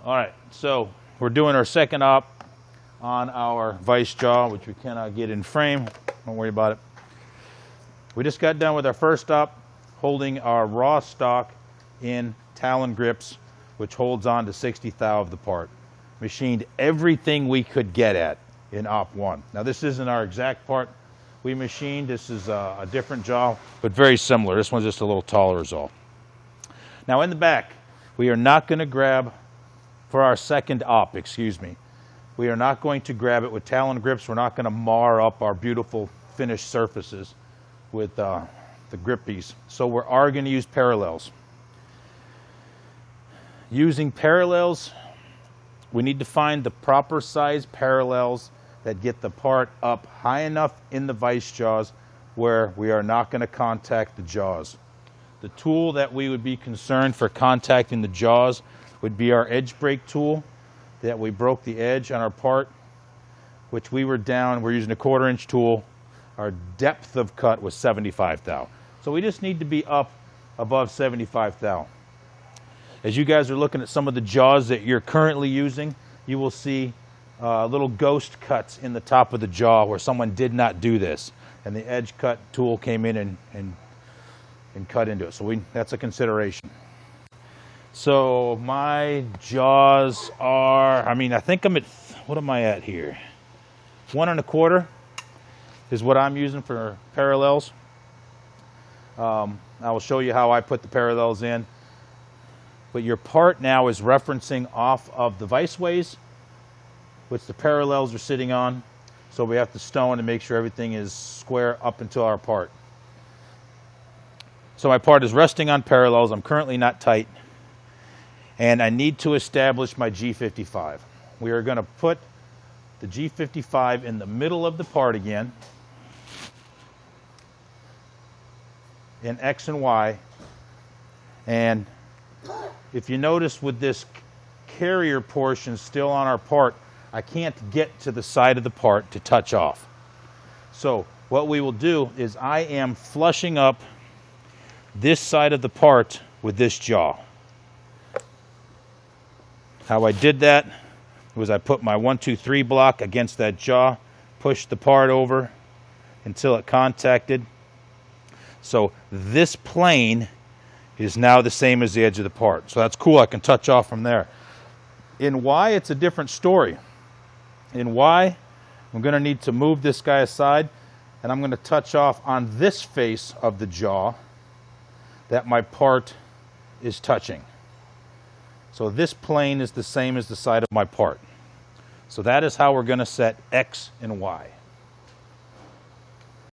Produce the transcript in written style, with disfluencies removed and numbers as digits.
All right, so we're doing our second op on our vice jaw, which we cannot get in frame. Don't worry about it. We just got done with our first op, holding our raw stock in Talon Grips, which holds on to 60 thou of the part. Machined everything we could get at in op 1. Now this isn't our exact part we machined. This is a different jaw, but very similar. This one's just a little taller is all. Now in the back, we are not going to grab, for our second op, we are not going to grab it with Talon Grips. We're not going to mar up our beautiful finished surfaces with the grip piece. So we are going to use parallels. Using parallels, we need to find the proper size parallels that get the part up high enough in the vice jaws where we are not going to contact the jaws. The tool that we would be concerned for contacting the jaws would be our edge break tool that we broke the edge on our part, which we're using a 1/4 inch tool. Our depth of cut was 75 thou. So we just need to be up above 75 thou. As you guys are looking at some of the jaws that you're currently using, you will see little ghost cuts in the top of the jaw where someone did not do this. And the edge cut tool came in and cut into it. So that's a consideration. So my jaws are, I think I'm at, what am I at here? 1 1/4 is what I'm using for parallels. I will show you how I put the parallels in. But your part now is referencing off of the vice ways, which the parallels are sitting on. So we have to stone and make sure everything is square up until our part. So my part is resting on parallels. I'm currently not tight. And I need to establish my G55. We are going to put the G55 in the middle of the part again, in X and Y. And if you notice with this carrier portion still on our part, I can't get to the side of the part to touch off. So what we will do is I am flushing up this side of the part with this jaw. How I did that was I put my 1, 2, 3 block against that jaw, pushed the part over until it contacted. So this plane is now the same as the edge of the part. So that's cool. I can touch off from there. In Y, it's a different story. In Y, I'm going to need to move this guy aside, and I'm going to touch off on this face of the jaw that my part is touching. So this plane is the same as the side of my part. So that is how we're going to set X and Y.